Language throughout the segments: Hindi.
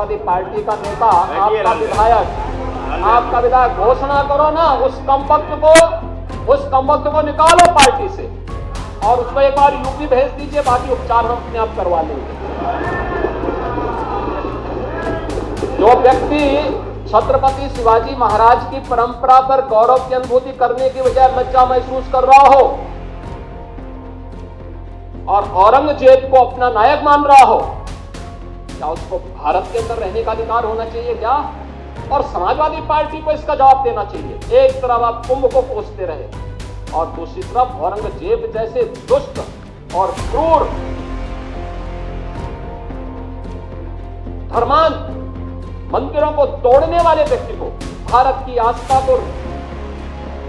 समाजवादी पार्टी का नेता, आपका विधायक घोषणा करो ना, उस कमबख्त को निकालो पार्टी से और उसको एक बार यूपी भेज दीजिए, बाकी उपचार हम अपने आप करवा लेंगे। जो व्यक्ति छत्रपति शिवाजी महाराज की परंपरा पर गौरव की अनुभूति करने की बजाय लज्जा महसूस कर रहा हो और औरंगजेब को अपना नायक मान रहा हो, क्या उसको भारत के अंदर रहने का अधिकार होना चाहिए क्या? और समाजवादी पार्टी को इसका जवाब देना चाहिए। एक तरफ आप कुंभ को कोसते रहे और दूसरी तरफ औरंगजेब जैसे दुष्ट और क्रूर धर्मांध मंदिरों को तोड़ने वाले व्यक्ति को, भारत की आस्था को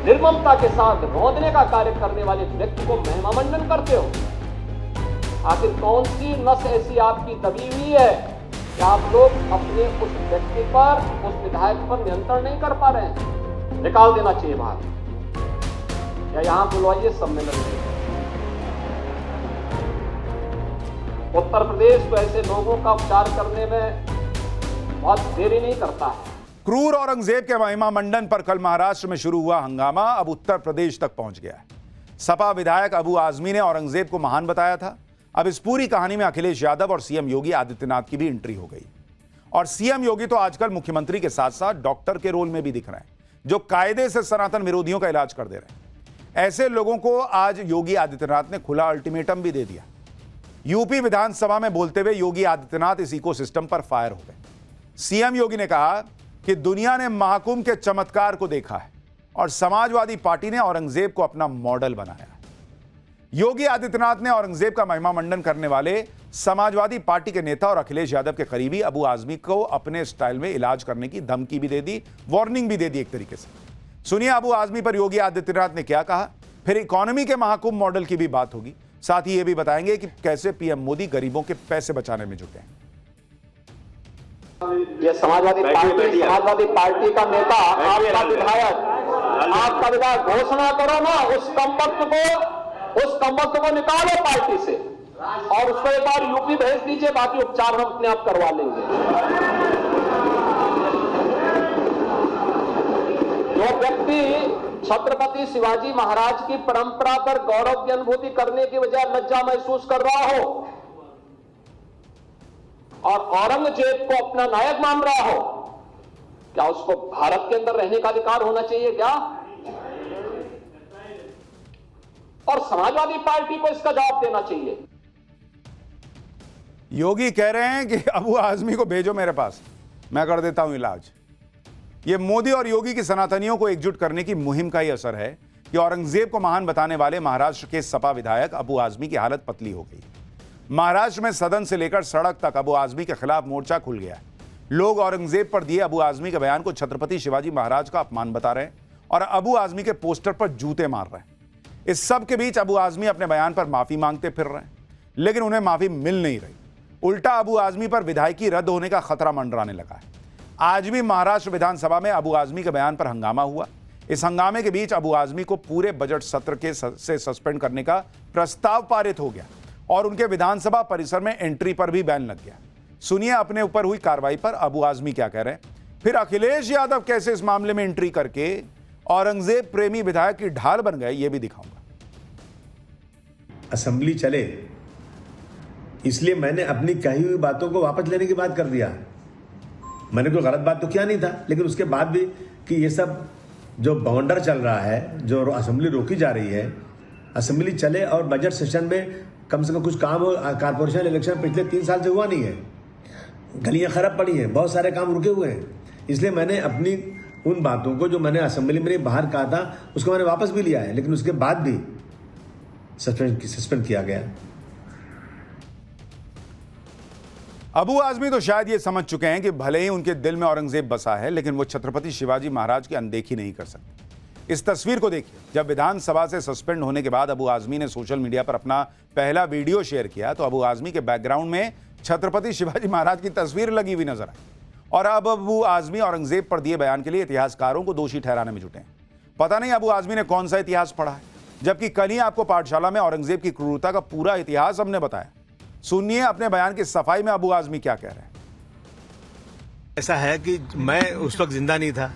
निर्ममता के साथ रौंदने का कार्य करने वाले व्यक्ति को महिमा मंडन करते हो। आखिर कौन सी नस ऐसी आपकी दबी हुई है कि आप लोग अपने उस व्यक्ति पर, उस विधायक पर नियंत्रण नहीं कर पा रहे हैं? निकाल देना चाहिए बाहर या यहां बुलवाइए सम्मेलन में। उत्तर प्रदेश तो ऐसे लोगों का उपचार करने में बहुत देरी नहीं करता है। क्रूर औरंगजेब के महिमा मंडन पर कल महाराष्ट्र में शुरू हुआ हंगामा अब उत्तर प्रदेश तक पहुंच गया है। सपा विधायक अबू आजमी ने औरंगजेब को महान बताया था। अब इस पूरी कहानी में अखिलेश यादव और सीएम योगी आदित्यनाथ की भी एंट्री हो गई। और सीएम योगी तो आजकल मुख्यमंत्री के साथ साथ डॉक्टर के रोल में भी दिख रहे हैं, जो कायदे से सनातन विरोधियों का इलाज कर दे रहे हैं। ऐसे लोगों को आज योगी आदित्यनाथ ने खुला अल्टीमेटम भी दे दिया। यूपी विधानसभा में बोलते हुए योगी आदित्यनाथ इस इकोसिस्टम पर फायर हो गए। सीएम योगी ने कहा कि दुनिया ने महाकुंभ के चमत्कार को देखा है और समाजवादी पार्टी ने औरंगजेब को अपना मॉडल बनाया। योगी आदित्यनाथ ने औरंगजेब का महिमा मंडन करने वाले समाजवादी पार्टी के नेता और अखिलेश यादव के करीबी अबू आजमी को अपने स्टाइल में इलाज करने की धमकी भी दे दी, वार्निंग भी दे दी एक तरीके से। सुनिए अबू आजमी पर योगी आदित्यनाथ ने क्या कहा। फिर इकोनॉमी के महाकुंभ मॉडल की भी बात होगी। साथ ही यह भी बताएंगे कि कैसे पीएम मोदी गरीबों के पैसे बचाने में जुटे हैं। ये समाजवादी पार्टी का नेता, आपका विधायक घोषणा करो ना, उस कमबख्त को निकालो पार्टी से और उसको एक बार यूपी भेज दीजिए, बाकी उपचार हम अपने आप करवा लेंगे। जो व्यक्ति छत्रपति शिवाजी महाराज की परंपरा पर गौरव की अनुभूति करने की बजाय लज्जा महसूस कर रहा हो और औरंगजेब को अपना नायक मान रहा हो, क्या उसको भारत के अंदर रहने का अधिकार होना चाहिए क्या? और समाजवादी पार्टी को इसका जवाब देना चाहिए। योगी कह रहे हैं कि अबू आजमी को भेजो मेरे पास, मैं कर देता हूं इलाज। यह मोदी और योगी की सनातनियों को एकजुट करने की मुहिम का ही असर है कि औरंगजेब को महान बताने वाले महाराष्ट्र के सपा विधायक अबू आजमी की हालत पतली हो गई। महाराष्ट्र में सदन से लेकर सड़क तक अबू आजमी के खिलाफ मोर्चा खुल गया है। लोग औरंगजेब पर दिए अबू आजमी के बयान को छत्रपति शिवाजी महाराज का अपमान बता रहे हैं और अबू आजमी के पोस्टर पर जूते मार रहे हैं। इस सब के बीच अबू आजमी अपने बयान पर माफी मांगते फिर रहे हैं, लेकिन उन्हें माफी मिल नहीं रही। उल्टा अबू आजमी पर विधायकी रद्द होने का खतरा मंडराने लगा है। आज भी महाराष्ट्र विधानसभा में अबू आजमी के बयान पर हंगामा हुआ। इस हंगामे के बीच अबू आजमी को पूरे बजट सत्र से सस्पेंड करने का प्रस्ताव पारित हो गया और उनके विधानसभा परिसर में एंट्री पर भी बैन लग गया। सुनिए अपने ऊपर हुई कार्रवाई पर अबू आजमी क्या कह रहे हैं, फिर अखिलेश यादव कैसे इस मामले में एंट्री करके औरंगजेब प्रेमी विधायक की ढाल बन गए, यह भी दिखाऊंगा। असेंबली चले इसलिए मैंने अपनी कही हुई बातों को वापस लेने की बात कर दिया। मैंने कोई गलत बात तो किया नहीं था, लेकिन उसके बाद भी कि ये सब जो बाउंडर चल रहा है, जो असेंबली रोकी जा रही है, असेंबली चले और बजट सेशन में कम से कम कुछ काम हो। कारपोरेशन इलेक्शन पिछले 3 साल से हुआ नहीं है, गलियां खराब पड़ी हैं, बहुत सारे काम रुके हुए हैं। इसलिए मैंने अपनी उन बातों को जो मैंने असेंबली में बाहर कहा था उसको मैंने वापस भी लिया है, लेकिन उसके बाद भी सस्पेंड किया गया। अबू आजमी तो शायद ये समझ चुके हैं कि भले ही उनके दिल में औरंगजेब बसा है, लेकिन वो छत्रपति शिवाजी महाराज की अनदेखी नहीं कर सकते। इस तस्वीर को देखिए। जब विधानसभा से सस्पेंड होने के बाद अबू आजमी ने सोशल मीडिया पर अपना पहला वीडियो शेयर किया तो अबू आजमी के बैकग्राउंड में छत्रपति शिवाजी महाराज की तस्वीर लगी हुई नजर आई। और अब अबू आजमी औरंगजेब पर दिए बयान के लिए इतिहासकारों को दोषी ठहराने में जुटे हैं। पता नहीं अबू आजमी ने कौन सा इतिहास पढ़ा है, जबकि कल ही आपको पाठशाला में औरंगजेब की क्रूरता का पूरा इतिहास हमने बताया। सुनिए अपने बयान की सफाई में अबू आजमी क्या कह रहे हैं। ऐसा है कि मैं उस वक्त जिंदा नहीं था,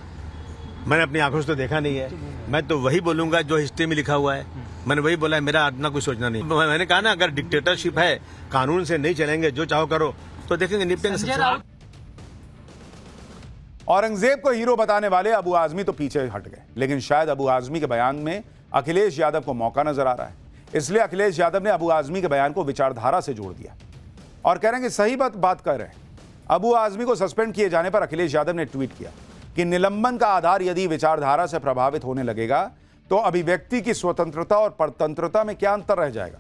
मैंने अपनी आंखों से तो देखा नहीं है। मैं तो वही बोलूंगा जो हिस्ट्री में लिखा हुआ है। मैंने वही बोला है, मेरा अपना कुछ सोचना नहीं। मैंने कहा ना, अगर डिक्टेटरशिप है, कानून से नहीं चलेंगे, जो चाहो करो, तो देखेंगे निपटेंगे। औरंगजेब को हीरो बताने वाले अबू आजमी तो पीछे हट गए, लेकिन शायद अबू आजमी के बयान में अखिलेश यादव को मौका नजर आ रहा है। इसलिए अखिलेश यादव ने अबू आजमी के बयान को विचारधारा से जोड़ दिया और कह रहे हैं कि सही बात कर रहे हैं। अबू आजमी को सस्पेंड किए जाने पर अखिलेश यादव ने ट्वीट किया कि निलंबन का आधार यदि विचारधारा से प्रभावित होने लगेगा तो अभिव्यक्ति की स्वतंत्रता और परतंत्रता में क्या अंतर रह जाएगा।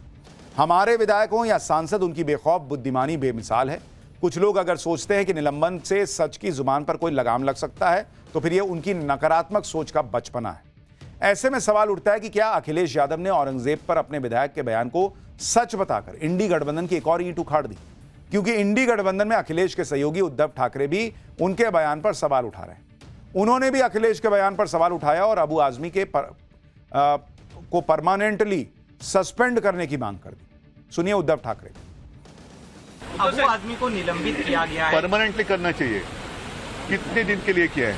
हमारे विधायकों या सांसद, उनकी बेखौफ बुद्धिमानी बेमिसाल है। कुछ लोग अगर सोचते हैं कि निलंबन से सच की जुबान पर कोई लगाम लग सकता है तो फिर यह उनकी नकारात्मक सोच का बचपना है। ऐसे में सवाल उठता है कि क्या अखिलेश यादव ने औरंगजेब पर अपने विधायक के बयान को सच बताकर इंडी गठबंधन की एक और ईंट उखाड़ दी, क्योंकि इंडी गठबंधन में अखिलेश के सहयोगी उद्धव ठाकरे भी उनके बयान पर सवाल उठा रहे हैं। उन्होंने भी अखिलेश के बयान पर सवाल उठाया और अबू आजमी को परमानेंटली सस्पेंड करने की मांग कर दी। सुनिए उद्धव ठाकरे। अबू आजमी को निलंबित किया गया है, परमानेंटली करना चाहिए। कितने दिन के लिए किया है?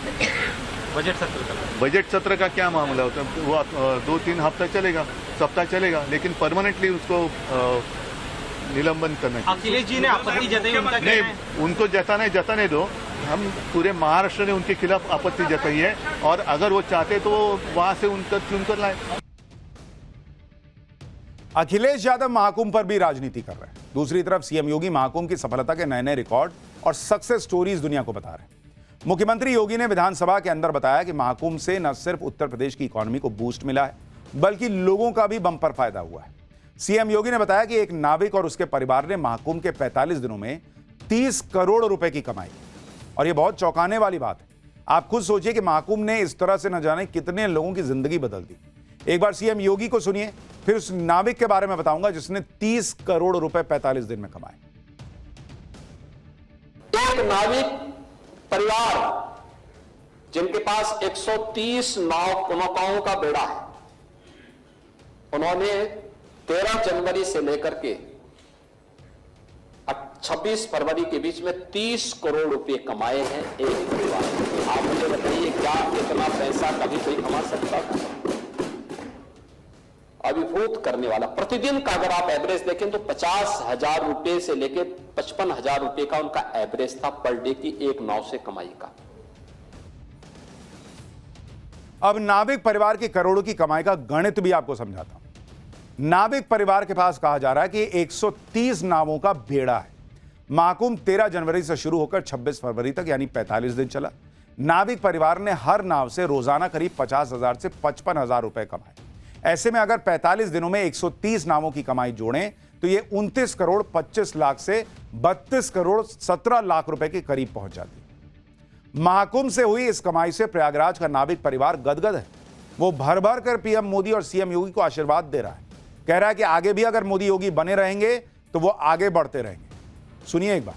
बजट सत्र का क्या मामला होता है? वो 2-3 हफ्ता चलेगा, सप्ताह चलेगा, लेकिन परमानेंटली उसको निलंबन करना चाहिए। अखिलेश जी ने आपत्ति जताई, उनका नहीं, उनको जताने दो। हम पूरे महाराष्ट्र ने उनके खिलाफ आपत्ति जताई है और अगर वो चाहते तो वहां से उनका चुन कर लाए। अखिलेश यादव महाकुंभ पर भी राजनीति कर रहे हैं। दूसरी तरफ सीएम योगी महाकुंभ की सफलता के नए नए रिकॉर्ड और सक्सेस स्टोरीज दुनिया को बता रहे हैं। मुख्यमंत्री योगी ने विधानसभा के अंदर बताया कि महाकुंभ से न सिर्फ उत्तर प्रदेश की इकोनॉमी को बूस्ट मिला है, बल्कि लोगों का भी बम्पर फायदा हुआ है। सीएम योगी ने बताया कि एक नाविक और उसके परिवार ने महाकुंभ के 45 दिनों में 30 करोड़ रुपए की कमाई, और यह बहुत चौंकाने वाली बात है। आप खुद सोचिए कि महाकुंभ ने इस तरह से न जाने कितने लोगों की जिंदगी बदल दी। एक बार सीएम योगी को सुनिए, फिर उस नाविक के बारे में बताऊंगा जिसने 30 करोड़ रुपए 45 दिन में कमाए। एक नाविक परिवार जिनके पास 130 नौकाओं का बेड़ा है, उन्होंने 13 जनवरी से लेकर के 26 फरवरी के बीच में 30 करोड़ रुपए कमाए हैं एक परिवार। आप मुझे बताइए, क्या इतना पैसा कभी कोई कमा सकता था? अभिभूत करने वाला। प्रतिदिन का अगर आप एवरेज देखें तो 50,000 रुपए से लेकर 55,000 रुपए का उनका एवरेज था पर डे की एक नाव से कमाई का। अब नाविक परिवार की करोड़ों की कमाई का गणित भी आपको समझाता हूं। नाविक परिवार के पास कहा जा रहा है कि 130 नावों का बेड़ा है। महाकुंभ 13 जनवरी से शुरू होकर 26 फरवरी तक यानी 45 दिन चला। नाविक परिवार ने हर नाव से रोजाना करीब 50,000 से 55,000 रुपए कमाए। ऐसे में अगर 45 दिनों में 130 नावों की कमाई जोड़ें तो ये 29 करोड़ 25 लाख से 32 करोड़ 17 लाख रुपए के करीब पहुंच जाती। महाकुंभ से हुई इस कमाई से प्रयागराज का नाविक परिवार गदगद है। वो भर भर कर पीएम मोदी और सीएम योगी को आशीर्वाद दे रहा है। कह रहा है कि आगे भी अगर मोदी योगी बने रहेंगे तो वो आगे बढ़ते रहेंगे। सुनिए एक बार।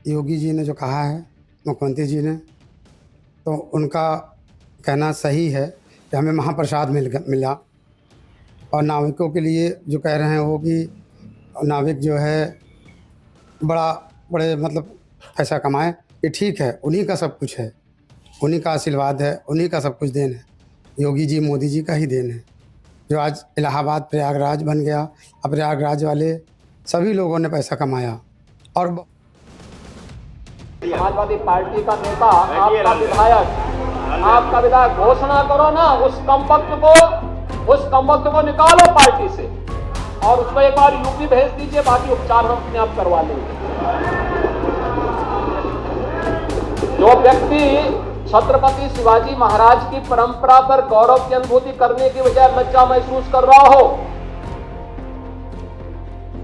योगी जी ने जो कहा है, मुख्यमंत्री जी ने, तो उनका कहना सही है कि हमें महाप्रसाद मिला। और नाविकों के लिए जो कह रहे हैं वो कि नाविक जो है बड़े मतलब पैसा कमाए, ये ठीक है। उन्हीं का सब कुछ है, उन्हीं का आशीर्वाद है, उन्हीं का सब कुछ देन है। योगी जी, मोदी जी का ही देन है जो आज इलाहाबाद प्रयागराज बन गया। अब प्रयागराज वाले सभी लोगों ने पैसा कमाया। और समाजवादी पार्टी का नेता, आपका विधायक घोषणा करो ना, उस कम वक्त को निकालो पार्टी से और उसको एक बार यूपी भेज दीजिए, बाकी उपचार हम अपने आप करवा लेंगे। जो व्यक्ति छत्रपति शिवाजी महाराज की परंपरा पर गौरव की अनुभूति करने की बजाय लज्जा महसूस कर रहा हो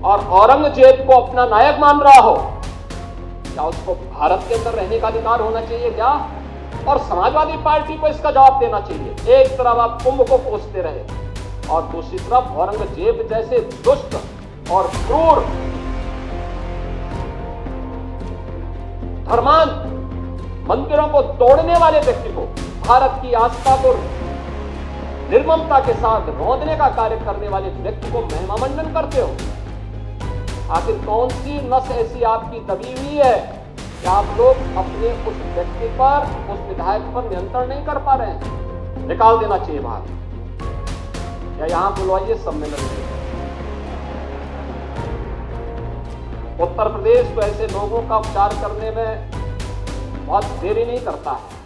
और औरंगजेब को अपना नायक मान रहा हो, क्या उसको भारत के अंदर रहने का अधिकार होना चाहिए क्या? और समाजवादी पार्टी को इसका जवाब देना चाहिए। एक तरफ आप कुंभ को कोसते रहे और दूसरी तरफ औरंगजेब जैसे दुष्ट और क्रूर धर्मांध मंदिरों को तोड़ने वाले व्यक्ति को, भारत की आस्था को निर्ममता के साथ रौंदने का कार्य करने वाले व्यक्ति को महिमा मंडन करते हो। आखिर कौन सी नस ऐसी आपकी दबी हुई है कि आप लोग अपने उस व्यक्ति पर, उस विधायक पर नियंत्रण नहीं कर पा रहे हैं। निकाल देना चाहिए बाहर या यहां बुलवाइए सम्मेलन में। उत्तर प्रदेश को ऐसे लोगों का उपचार करने में बहुत देरी नहीं करता है।